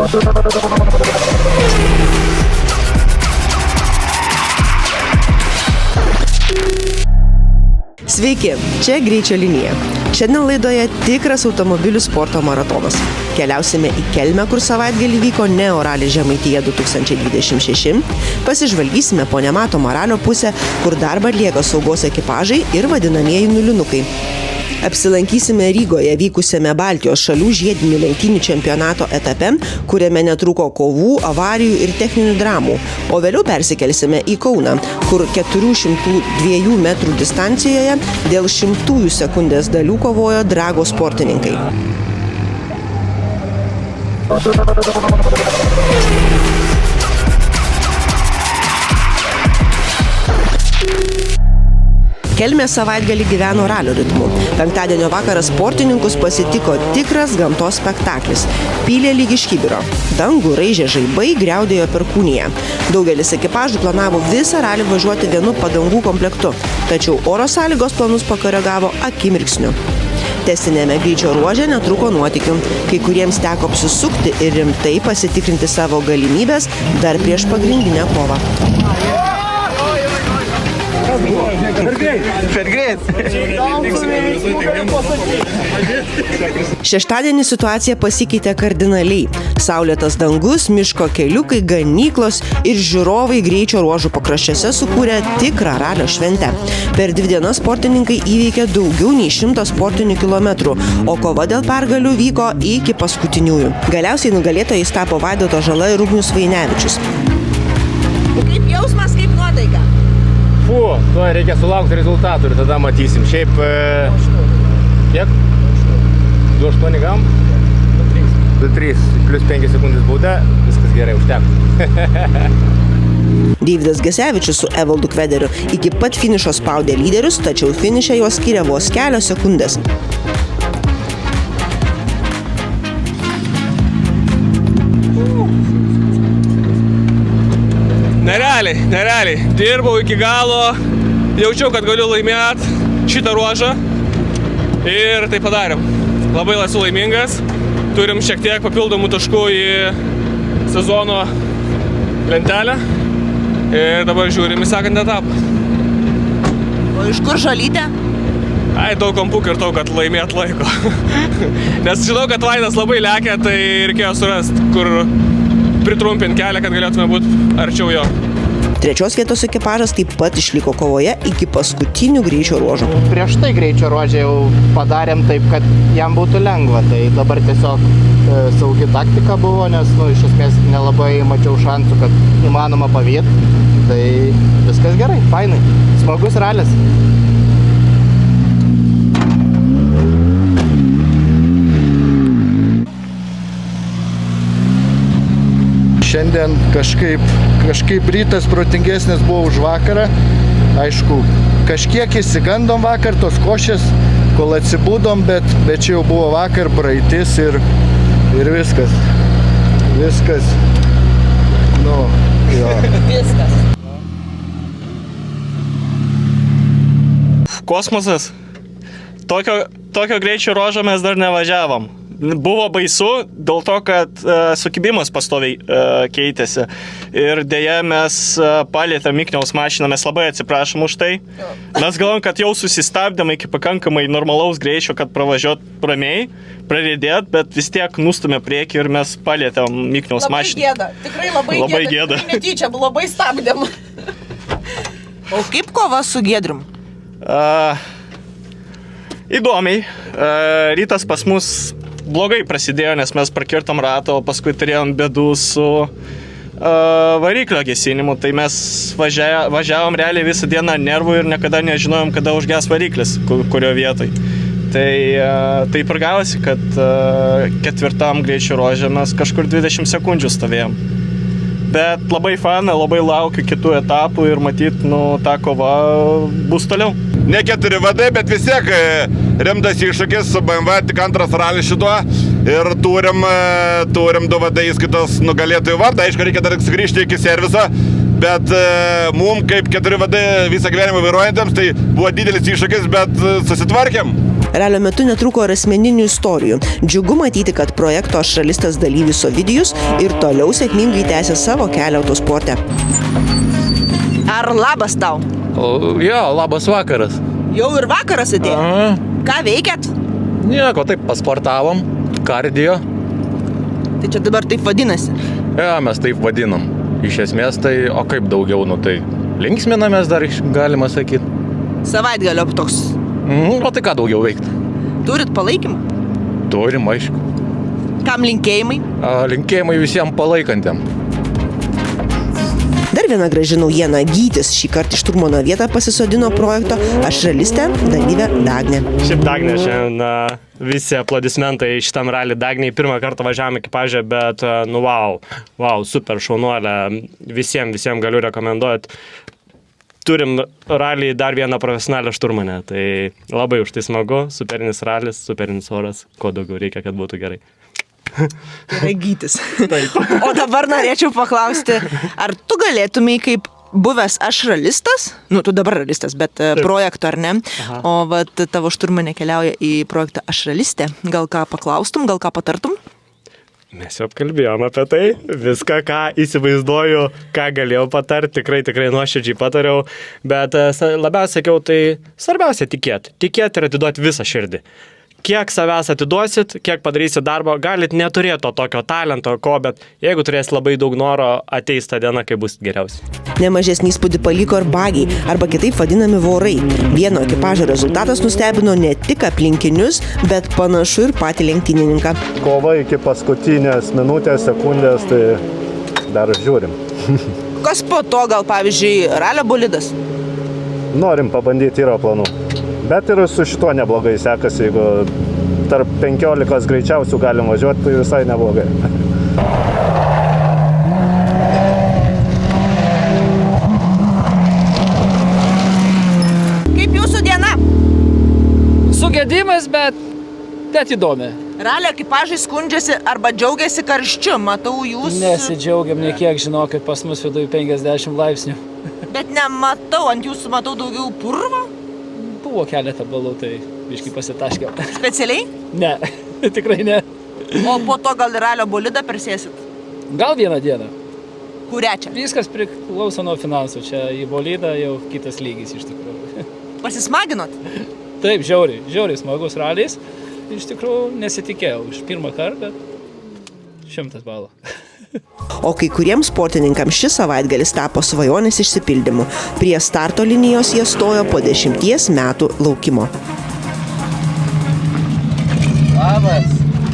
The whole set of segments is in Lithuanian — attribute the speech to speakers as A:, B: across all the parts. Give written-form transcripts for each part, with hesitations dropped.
A: Sveiki, čia Greičio linija. Šiandien laidoje tikras automobilių sporto maratonas. Keliausime į Kelmę, kur savaitgalį vyko Neo Rally Žemaitija 2026. Pasižvalgysime po nematomą ralio pusę, kur darbą atlieka saugos ekipažai ir vadinamieji nulinukai. Apsilankysime Rygoje vykusiame Baltijos šalių žiedinių lenktynių čempionato etape, kuriame netrūko kovų, avarijų ir techninių dramų. O vėliau persikelsime į Kauną, kur 402 metrų distancijoje dėl 100 sekundės dalių kovojo drago sportininkai. Kelmė savaitgalį gyveno ralio ritmu. Penktadienio vakarą sportininkus pasitiko tikras gamtos spektaklis. Pylė lyg iš kibiro. Dangų raižė žaibai, griaudėjo perkūnija. Daugelis ekipažų planavo visą ralį važiuoti vienu padangų komplektu. Tačiau oro sąlygos planus pakoregavo akimirksniu. Testinėme greičio ruože netruko nuotykių. Kai kuriems teko apsisukti ir rimtai pasitikrinti savo galimybės dar prieš pagrindinę kovą.
B: Per greit.
A: Šeštadienį situacija pasikeitė kardinaliai. Saulėtas dangus, miško keliukai, ganyklos ir žiūrovai greičio ruožų pakraščiuose sukūrė tikrą ralio šventę. Per 2 dienas sportininkai įveikė daugiau nei 100 sportinių kilometrų, o kova dėl pergalių vyko iki paskutiniųjų. Galiausiai nugalėtojais tapo Vaidoto Žala ir Ugnius Vainevičius.
C: Kaip jausmas, kaip nuotaika?
B: Tuo reikia sulaukti rezultatų ir tada matysim. Šiaip, kiek? 2,8 gavom? 2,3 plus 5 sekundės bauda, viskas gerai, užteko.
A: Deividas Gesevičius su Evaldu Kvederiu iki pat finišo spaudė lyderius, tačiau finiše juos skyrė vos kelios sekundės.
D: Nerealiai. Dirbau iki galo, jaučiau, kad galiu laimėti šitą ruožą ir tai padarėm. Labai esu laimingas, turim šiek tiek papildomų taškų į sezono lentelę ir dabar žiūrim į sekantį etapą.
C: O iš kur žalytė?
D: Daug kampukų ir kad laimėt laiko. Nes žinau, kad Vaidas labai lekia, tai reikėjo surasti, kur pritrumpinti kelią, kad galėtume būti arčiau jo.
A: Trečios vietos ekipažas taip pat išliko kovoje iki paskutinių greičio ruožų.
E: Prieš tai greičio ruožę jau padarėm taip, kad jam būtų lengva. Tai dabar tiesiog saugi taktika buvo, nes iš esmės nelabai mačiau šansų, kad įmanoma pavyti. Tai viskas gerai, fainai. Smagus ralis.
F: Šiandien kažkaip rytas protingesnis buvo už vakarą. Aišku, kažkiek įsigandom vakar tos košės, kol atsibūdom, bet čia jau buvo vakar praeitis ir viskas. Viskas. Jo.
C: Viskas.
D: Kosmosas. Tokio greičio ruožo mes dar nevažiavom. Buvo baisu dėl to, kad sukibimas pastoviai keitėsi. Ir dėja mes palėtėm Mikniaus mašiną, mes labai atsiprašom už tai. Mes galvom, kad jau susistabdėm iki pakankamai normalaus greičio, kad pravažiuot ramiai, prarėdėt, bet vis tiek nustumė priekį ir mes palėtėm Mikniaus mašiną.
C: Labai gėda, tikrai labai gėda. Netyčia, labai stabdėm. O kaip kova su Giedrium?
D: Įdomiai. Rytas pas mus blogai prasidėjo, nes mes prakirtom ratą, o paskui turėjom bėdų su variklio gesinimu. Tai mes važiavom realiai visą dieną nervų ir niekada nežinojom, kada užges variklis, kurio vietoj. Tai ir gavosi, kad 4. greičio ruože mes kažkur 20 sekundžių stovėjom. Bet labai faina, labai laukiu kitų etapų ir matyt, ta kova bus toliau.
G: Ne 4VD, bet vis tiek rimtas iššūkis su BMW, tik antras ralis šituo ir turim 2VD įskaitos nugalėtojų vardą. Aišku, reikia dar sugrįžti iki serviso, bet mum kaip 4VD visą gyvenimą vairuojantiems tai buvo didelis iššūkis, bet susitvarkėm.
A: Ralio metu netruko ir asmeninių istorijų. Džiugu matyti, kad projekto Aš ralistas dalyvis Ovidijus ir toliau sėkmingai tęsia savo kelią autosporte.
C: Ar labas tau?
H: Jo, labas vakaras.
C: Jau ir vakaras atėjo.
H: Aha.
C: Ką veikiat?
H: Nieko, taip pasportavom, kardio.
C: Tai čia dabar taip vadinasi.
H: Ja, mes taip vadinam. Iš esmės tai, o kaip daugiau, nu tai linksminamės dar, galima sakyti.
C: Savaitgalio toks.
H: O tai ką daugiau veikti?
C: Turit palaikymą?
H: Turim, aišku.
C: Kam linkėjimai?
H: Linkėjimai visiems palaikantiem.
A: Dar viena graži naujiena. Gytis šį kartą iš Turmono vietą pasisodino projekto Aš ralistė dalyvę Dagnę.
I: Šiaip Dagnė šiandien visi aplodismentai šitam rally Dagniai. Pirmą kartą važiavome ekipažę, bet wow, super šaunuolė. Visiems galiu rekomenduoti. Turim rally dar vieną profesionalią šturmanę. Tai labai už tai smagu. Superinis ralis, superinis oras. Ko daugiau reikia, kad būtų gerai.
C: Gerai Gytis. O dabar norėčiau paklausti, ar tu galėtumai kaip buvęs Aš ralistas, nu tu dabar ralistas, bet projekto ar ne, o vat tavo šturmanė keliauja į projektą Aš ralistė, gal ką paklaustum, gal ką patartum?
I: Mes jau apkalbėjom apie tai. Viską, ką įsivaizduoju, ką galėjau patarti, tikrai nuoširdžiai patariau. Bet labiausiai sakiau, tai svarbiausia tikėti. Tikėti ir atiduoti visą širdį. Kiek savęs atiduosit, kiek padarysit darbo, galit neturėti to tokio talento, bet jeigu turėsit labai daug noro, ateis ta diena, kai bus geriausiai.
A: Nemažesnį įspūdį paliko ir bagiai, arba kitaip vadinami vorai. Vieno ekipažo rezultatas nustebino ne tik aplinkinius, bet panašu ir patį lenktynininką.
J: Kova iki paskutinės minutės, sekundės, tai dar žiūrim.
C: Kas po to, gal pavyzdžiui, ralio bolidas?
J: Norim pabandyti, yra planų. Bet ir su šituo neblogai sekasi, jeigu tarp 15 greičiausių galim važiuoti, tai visai neblogai.
C: Kaip jūsų diena?
K: Sugedimas, bet įdomi.
C: Ralio ekipažai skundžiasi arba džiaugiasi karščiu, matau jūs...
K: Nesidžiaugiam niekiek, žinokit, pas mus viduj 50 laipsnių.
C: Bet nematau, ant jūsų matau daugiau purvo?
K: Buvo keletą balų, tai biškai pasitaškiau.
C: Specialiai?
K: Ne, tikrai ne.
C: O po to gal ir ralio bolidą persėsit?
K: Gal vieną dieną.
C: Kurią čia?
K: Viskas priklauso nuo finansų, čia į bolidą jau kitas lygis iš tikrųjų.
C: Pasismaginot?
K: Taip, žiauriai smagus ralis. Iš tikrųjų nesitikėjau iš pirmą kartą, bet 100 balų.
A: O kai kuriems sportininkams šis savaitgalis tapo svajonės išsipildymu. Prie starto linijos jie stojo po 10 metų laukimo.
K: Labas.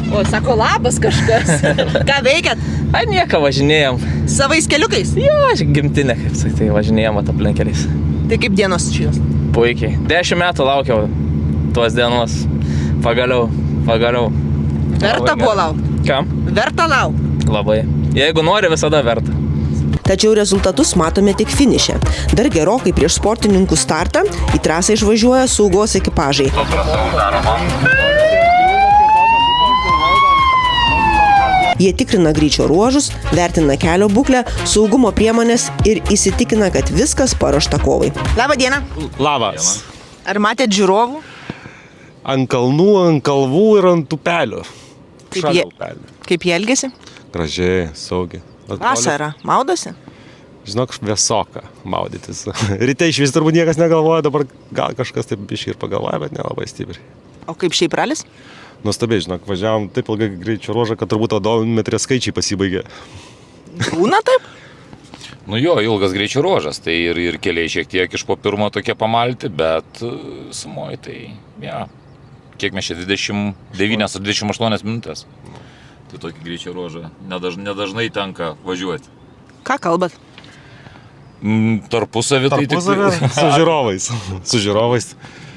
C: O, sako labas kažkas. Ką veikiat?
K: Nieką važinėjom.
C: Savais keliukais?
K: Jo, aš gimtinė, kaip sakai, važinėjom aplinkeliais.
C: Tai kaip dienos šios?
K: Puikiai. 10 metų laukiau tos dienos. Pagaliau.
C: Verta buvo laukti?
K: Kam?
C: Verta laukti?
K: Labai. Jeigu nori, visada verta.
A: Tačiau rezultatus matome tik finiše. Dar gerokai prieš sportininkų startą į trasą išvažiuoja saugos ekipažai. Jie tikrina greičio ruožus, vertina kelio būklę, saugumo priemonės ir įsitikina, kad viskas paruošta kovai.
C: Labą dieną.
L: Labas.
C: Ar matėt žiūrovų?
L: Ant kalnų, ant kalvų ir ant upelių.
C: Kaip jie elgiasi?
L: Gražiai, saugiai.
C: Vasara. Maudosi?
L: Žinok, vėsoka maudytis. Ryte iš vis turbūt niekas negalvoja, dabar gal kažkas taip biškai ir pagalvoja, bet nelabai stipriai.
C: O kaip šiaip ralis?
L: Nuostabiai, žinok, važiavom taip ilgai greičio ruožą, kad turbūt odometrės skaičiai pasibaigė.
C: Būna taip?
M: Nu jo, ilgas greičio ruožas, tai ir keliai šiek tiek iš po pirmo tokie pamalti, bet sumoj tai, ja, kiek mes čia 29 ar 28 minutės. Tai tokį greičio ruožą nedažnai tenka važiuoti.
C: Ką kalbat?
M: Tarpusavį tai tik...
L: Su žiūrovais.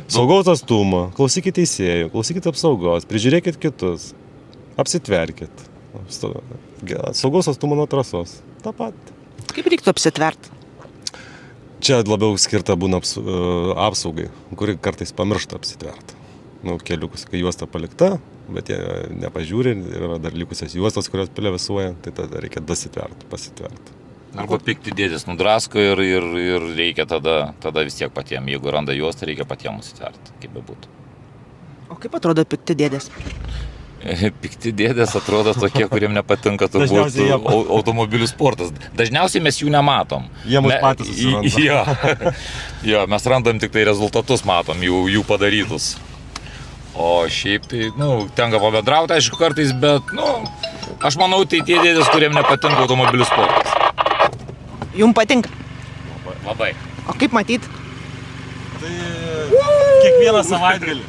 L: Saugaus atstumo, klausykit teisėjų, klausykit apsaugos, prižiūrėkit kitus, apsitverkit. Saugaus atstumo nuo trasos. Ta pat.
C: Kaip reiktų apsitverti?
L: Čia labiau skirta būna apsaugai, kuri kartais pamiršta apsitverti. Keliukus, kai juosta palikta, bet jie nepažiūri, yra dar likusios juostos, kurios plevėsuoja, tai tada reikia pasitverti.
M: Arba pikti dėdės nudrasko ir reikia tada vis tiek patiem. Jeigu randa juostą, reikia patiem nusitverti, kaip bebūtų.
C: O kaip atrodo pikti dėdės?
M: Pikti dėdės atrodo tokie, kuriem nepatinka turbūt automobilių sportas. Dažniausiai mes jų nematom.
L: Jie mus patys susiranda.
M: Jo, mes randam tik tai rezultatus, matom jų padarytus. O šiaip tai, tenka pabendrauti, aišku, kartais, bet, aš manau, tai tie dėdės, kuriem nepatinka automobilių sportas.
C: Jums patinka?
M: Labai.
C: O kaip matyt?
I: Tai kiekvieną savaitgalį.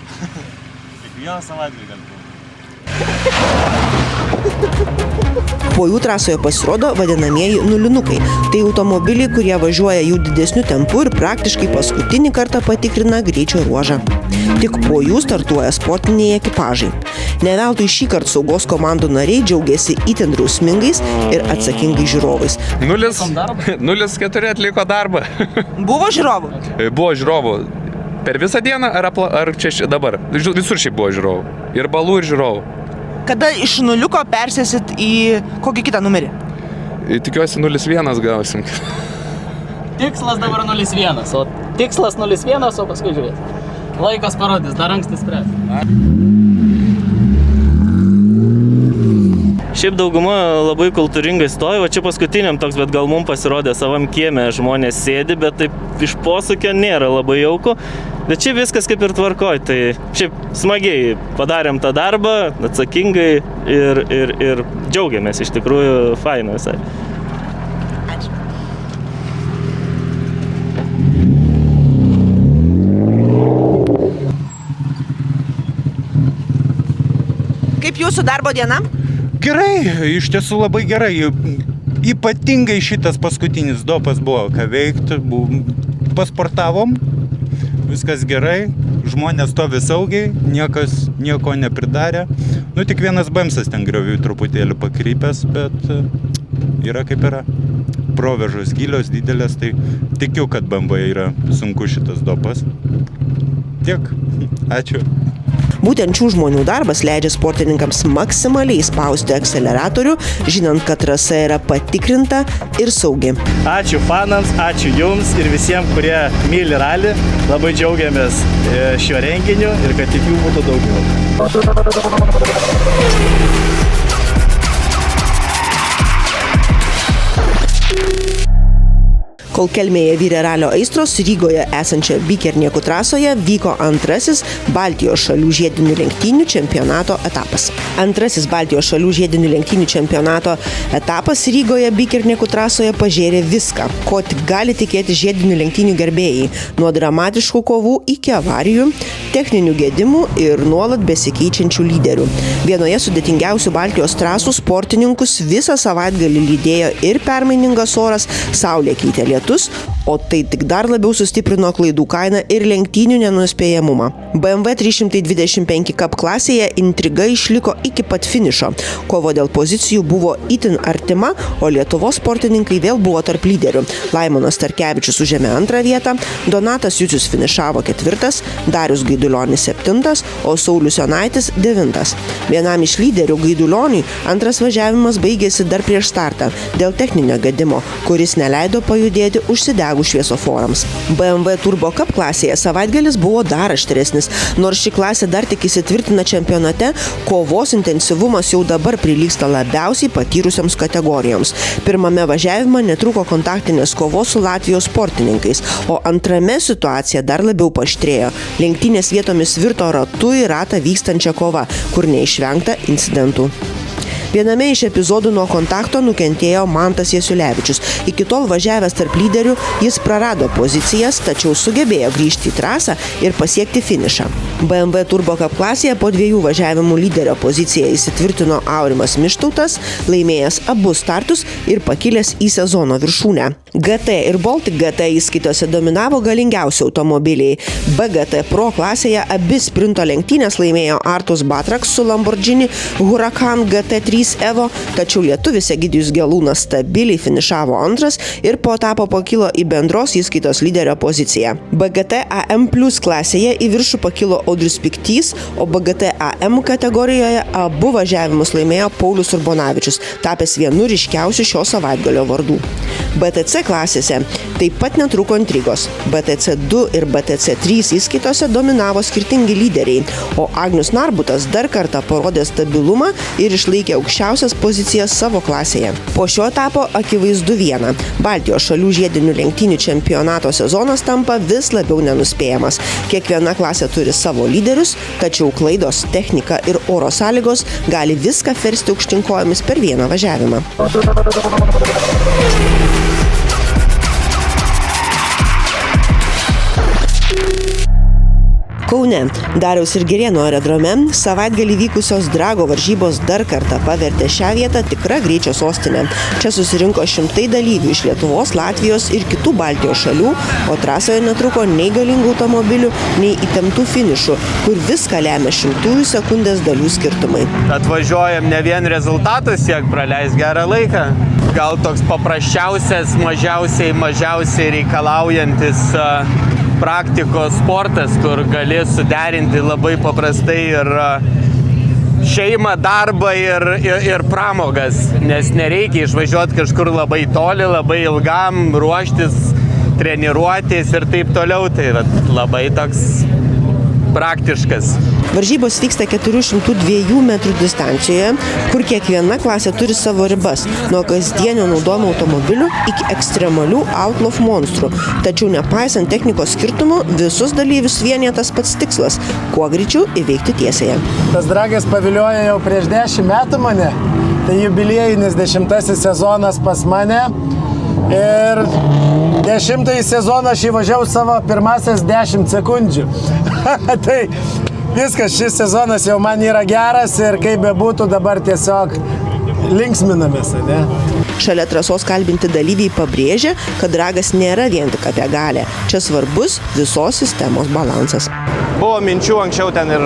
A: Po jų trasoje pasirodo vadinamieji nulinukai. Tai automobiliai, kurie važiuoja jų didesniu tempu ir praktiškai paskutinį kartą patikrina greičio ruožą. Tik po jų startuoja sportiniai ekipažai. Ne veltui šį kartą saugos komandų nariai džiaugiasi itin drausmingais ir atsakingais žiūrovais.
N: 0,4 atliko darbą.
C: Buvo žiūrovų?
N: Buvo žiūrovų. Per visą dieną ar čia dabar? Visur šiaip buvo žiūrovų. Ir balų, ir žiūrovų.
C: Kada iš nuliuko persėsit į kokį kitą numerį?
N: Tikiuosi 0,1 gausim.
K: Tikslas dabar 0,1, o tikslas 0,1, o paskui žiūrės. Laikas parodys, dar anksti spręs.
I: Šiaip dauguma labai kultūringai stoja, o čia paskutiniam toks, bet gal mums pasirodė savam kieme žmonės sėdi, bet taip iš posūkio nėra labai jauku. Bet čia viskas kaip ir tvarkoj, tai šiaip smagiai padarėm tą darbą, atsakingai ir džiaugiamės, iš tikrųjų faina visai.
C: Ačiū. Kaip jūsų darbo diena?
O: Gerai, iš tiesų labai gerai. Ypatingai šitas paskutinis dopas buvo, ką veikti, pasportavom, viskas gerai, žmonės stovi saugiai, niekas nieko nepridarė. Tik vienas bemsas ten grioviui truputėlį pakrypęs, bet yra kaip yra. Provežos gilios, didelės, tai tikiu, kad BMW yra sunku šitas dopas. Tiek, ačiū.
A: Būtent šių žmonių darbas leidžia sportininkams maksimaliai spausti akceleratorių, žinant, kad trasa yra patikrinta ir saugi.
I: Ačiū fanams, ačiū jums ir visiems, kurie myli ralį. Labai džiaugiamės šiuo renginiu ir kad tik jų būtų daugiau.
A: Kol Kelmėje vyrė ralio aistros, Rygoje esančio Bikerniekų trasoje vyko antrasis Baltijos šalių žiedinių lenktynių čempionato etapas. Antrasis Baltijos šalių žiedinių lenktynių čempionato etapas Rygoje Bikerniekų trasoje pažėrė viską, ko tik gali tikėti žiedinių lenktynių gerbėjai, nuo dramatiškų kovų iki avarijų, techninių gedimų ir nuolat besikeičiančių lyderių. Vienoje sudėtingiausių Baltijos trasų sportininkus visą savaitgalį lydėjo ir permainingas oras, saulė keitė lietus, o tai tik dar labiau sustiprino klaidų kainą ir lenktynių nenuspėjamumą. BMW 325 Cup klasėje intriga išliko iki pat finišo. Kovo dėl pozicijų buvo itin artima, o Lietuvos sportininkai vėl buvo tarp lyderių. Laimonas Starkevičius užėmė 2 vietą, Donatas Jucius finišavo 4, Darius Gaidulionis 7, o Saulius Jonaitis 9. Vienam iš lyderių Gaidulioniui antras važiavimas baigėsi dar prieš startą dėl techninio gedimo, kuris neleido pajudėti užsidegų šviesoforams. BMW Turbo Cup klasėje savaitgalis buvo dar aštresnis. Nors ši klasė dar tik įsitvirtina čempionate, kovos intensyvumas jau dabar prilygsta labiausiai patyrusiams kategorijoms. Pirmame važiavime netruko kontaktinės kovos su Latvijos sportininkais, o antrame situacija dar labiau paaštrėjo. Lenktynės vietomis virto ratu į ratą vykstančią kovą, kur neišvengta incidentų. Viename iš epizodų nuo kontakto nukentėjo Mantas Jasiulevičius. Iki tol važiavęs tarp lyderių, jis prarado pozicijas, tačiau sugebėjo grįžti į trasą ir pasiekti finišą. BMW Turbo Cup klasėje po 2 važiavimų lyderio poziciją įsitvirtino Aurimas Mištautas, laimėjęs abu startus ir pakilęs į sezono viršūnę. GT ir Baltic GT įskaitose dominavo galingiausi automobiliai. BGT Pro klasėje abi sprinto lenktynės laimėjo Artus Batraks su Lamborghini Huracan GT3 Evo, tačiau lietuvis Egidijus Gelūnas stabiliai finišavo 2 ir po etapo pakilo į bendros įskaitos lyderio poziciją. BGT AM Plus klasėje į viršų pakilo Audrius Piktys, o BGT AM kategorijoje abu važiavimus laimėjo Paulius Urbonavičius, tapęs vienu ryškiausių šio savaitgalio vardų. BTC klasėse taip pat netruko intrigos. BTC 2 ir BTC 3 įskaitose dominavo skirtingi lyderiai, o Agnius Narbutas dar kartą parodė stabilumą ir išlaikė aukščiausias pozicijas savo klasėje. Po šio etapo akivaizdu viena. Baltijos šalių žiedinių lenktynių čempionato sezonas tampa vis labiau nenuspėjamas. Kiekviena klasė turi savo lyderius, tačiau klaidos, technika ir oro sąlygos gali viską versti aukštyn kojomis per vieną važiavimą. Kaune, Dariaus ir Girėno aerodrome savaitgalį vykusios drago varžybos dar kartą pavertė šią vietą tikra greičio sostinė. Čia susirinko šimtai dalyvių iš Lietuvos, Latvijos ir kitų Baltijos šalių, o trasoje netruko nei galingų automobilių, nei įtemptų finišų, kur viską lemia šimtųjų sekundės dalių skirtumai.
P: Atvažiuojam ne vien rezultatus siek praleis gerą laiką. Gal toks paprasčiausias, mažiausiai reikalaujantis praktikos sportas, kur gali suderinti labai paprastai ir šeimą, darbą ir pramogas, nes nereikia išvažiuoti kažkur labai toli, labai ilgam, ruoštis, treniruotis ir taip toliau. Tai yra labai toks praktiškas.
A: Varžybos vyksta 402 metrų distancijoje, kur kiekviena klasė turi savo ribas, nuo kasdienio naudojimo automobilių iki ekstremalių outlaw monstrų. Tačiau nepaisant technikos skirtumų, visus dalyvius vienija tas pats tikslas – kuo greičiau įveikti tiesėje.
Q: Tas dragas pavilioja jau prieš 10 metų mane, tai jubiliejinis 10-asis sezonas pas mane ir 10-ąjį sezoną aš įvažiavau savo pirmasias 10 sekundžių. Tai viskas, šis sezonas jau man yra geras ir kaip bebūtų dabar tiesiog linksminamės, ne?
A: Šalia trasos kalbinti dalyviai pabrėžia, kad dragas nėra vien tik apie galę. Čia svarbus visos sistemos balansas.
P: Buvo minčių anksčiau ten ir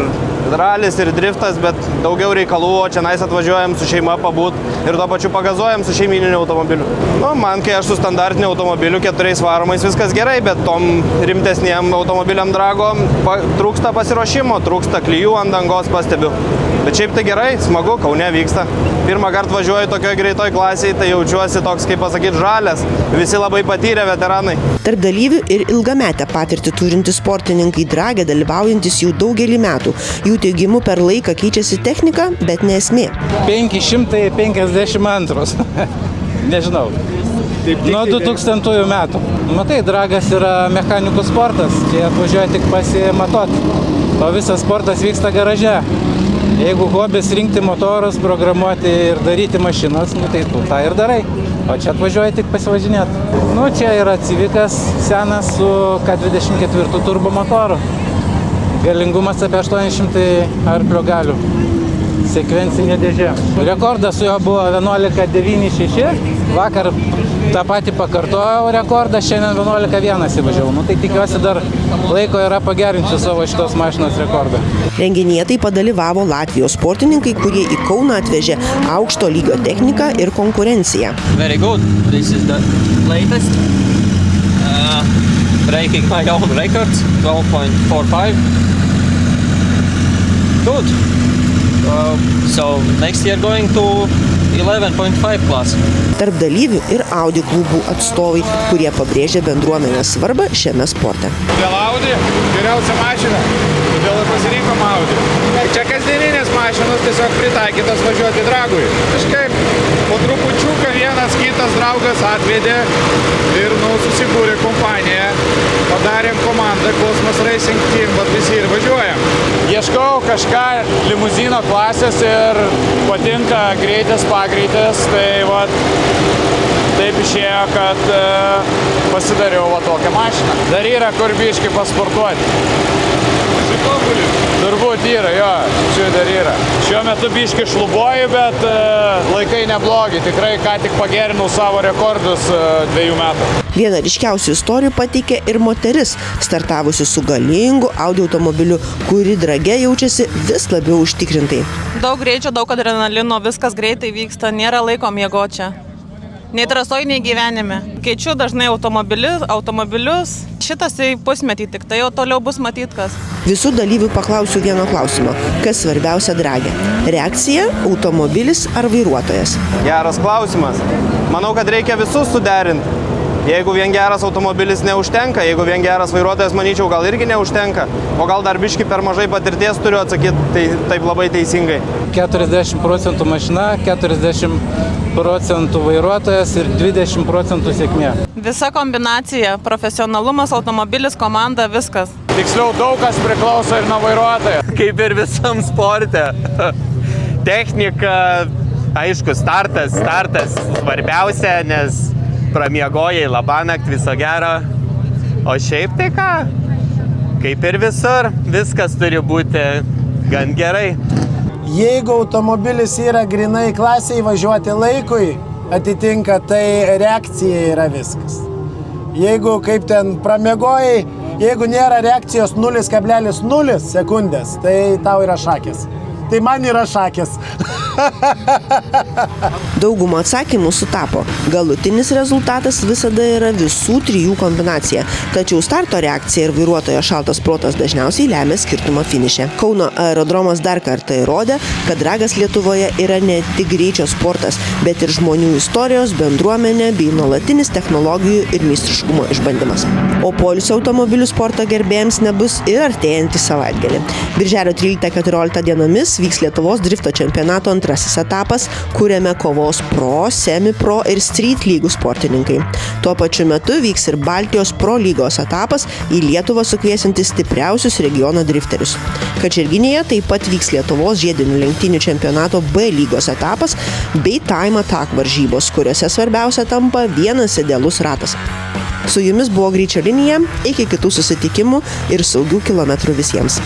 P: ralis, ir driftas, bet daugiau reikalų, o čia nais atvažiuojam su šeima pabūt ir tuo pačiu pagazuojam su šeimininiu automobiliu. Man, kai aš su standartiniu automobiliu 4 varomais viskas gerai, bet tom rimtesniem automobiliam drago trūksta pasiruošimo, trūksta klijų ant dangos, pastebiu. Bet šiaip tai gerai, smagu, Kaune vyksta. Pirmą kartą važiuoju tokioje greitoj klasėje, tai jaučiuosi toks, kaip pasakyti, žalias. Visi labai patyrę veteranai.
A: Tarp dalyvių ir ilgametę patirtį turintys sportininkai drage dalyvaujantis jau daugelį metų. Jų teigimu per laiką keičiasi technika, bet ne esmė.
R: 552. Nežinau. Nuo 2000 metų. Matai, dragas yra mechanikų sportas. Čia atvažiuoja tik pasimatuoti. O visas sportas vyksta garaže. Jeigu hobis rinkti motorus, programuoti ir daryti mašinas, tai tu tą ir darai. O čia atvažiuoja tik pasivažinėti. Čia yra Civicas senas su K24 turbo motoru. Galingumas apie 800 arklio galių. Sekvencinė dėžė. Rekordas su jo buvo 11.96. Vakar tą patį pakartojau rekordą, šiandien 11.1 įvažiavau. Tai tikiuosi dar laiko yra pagerinti savo šitos mašinos rekordą.
A: Renginyje taip pat dalyvavo Latvijos sportininkai, kurie į Kauną atvežė aukšto lygio techniką ir konkurenciją.
S: Very good. This is the latest. Breaking my own records, 12.45. Good. So next year going to 11.5 class.
A: Tarp dalyvių ir Audi klubų atstovai, kurie pabrėžia bendruomenės svarbą šiame sporte.
T: Dėl Audi geriausia mašina, todėl ir pasirinkom Audi. Čia kasdieninės mašinos tiesiog pritaikytos važiuoti dragui. Kažkaip po trupučiuką vienas kitas draugas atvedė ir susibūrė kompaniją. Padarėm komandą Cosmos Racing Team, bet visi ir važiuojam. Ieškau kažką limuzino klasės ir patinka greitis, pagreitis, tai taip išėjo, kad pasidariau tokią mašiną. Dar yra kur biškį pasportuoti. Turbūt yra, jo, čia dar yra. Šiuo metu biškį šlubuoju, bet laikai neblogi. Tikrai ką tik pagerinau savo rekordus 2 metų.
A: Vieną ryškiausių istorijų pateikė ir moteris, startavusi su galingu Audi automobiliu, kuri drage jaučiasi vis labiau užtikrintai.
U: Daug greičio, daug adrenalino, viskas greitai vyksta, nėra laiko miegoti čia. Nei trasoj, nei gyvenime. Keičiu dažnai automobilius. Šitas į pusmetį tik, tai jau toliau bus matyt kas.
A: Visų dalyvių paklausiu vieno klausimo. Kas svarbiausia drage? Reakcija, automobilis ar vairuotojas?
P: Geras klausimas. Manau, kad reikia visus suderinti. Jeigu vien geras automobilis neužtenka, jeigu vien geras vairuotojas, manyčiau, gal irgi neužtenka, o gal dar biški per mažai patirties turiu atsakyti, tai taip labai teisingai.
R: 40% mašina, 40% vairuotojas ir 20% sėkmė.
U: Visa kombinacija, profesionalumas, automobilis, komanda, viskas.
T: Tiksliau, daug kas priklauso ir nuo vairuotojo.
P: Kaip ir visam sporte. Technika, aišku, startas svarbiausia, nes pramiegojai labanakt, viso gero. O šiaip tai ką, kaip ir visur, viskas turi būti gan gerai.
Q: Jeigu automobilis yra grinai klasiai važiuoti laikui, atitinka, tai reakcija yra viskas. Jeigu kaip ten pramiegojai, jeigu nėra reakcijos 0,0 sekundės, tai tau yra šakės. Tai man yra šakės.
A: Daugumą atsakymų sutapo. Galutinis rezultatas visada yra visų trijų kombinacija. Tačiau starto reakcija ir vairuotojo šaltas protas dažniausiai lemia skirtumą finiše. Kauno aerodromas dar kartą įrodė, kad dragas Lietuvoje yra ne tik greičio sportas, bet ir žmonių istorijos, bendruomenė bei nuolatinis technologijų ir meistriškumo išbandymas. O poilsio automobilių sporto gerbėjams nebus ir artėjantį savaitgalį. Birželio 13-14 dienomis vyks Lietuvos drifto čempionato antrasis etapas, kuriame kovos pro, semi-pro ir street lygų sportininkai. Tuo pačiu metu vyks ir Baltijos pro lygos etapas, į Lietuvą sukviesinti stipriausius regiono drifterius. Kačerginėje taip pat vyks Lietuvos žiedinių lenktynių čempionato B lygos etapas bei time attack varžybos, kuriuose svarbiausia tampa vienas idealus ratas. Su jumis buvo Greičio linija, iki kitų susitikimų ir saugių kilometrų visiems.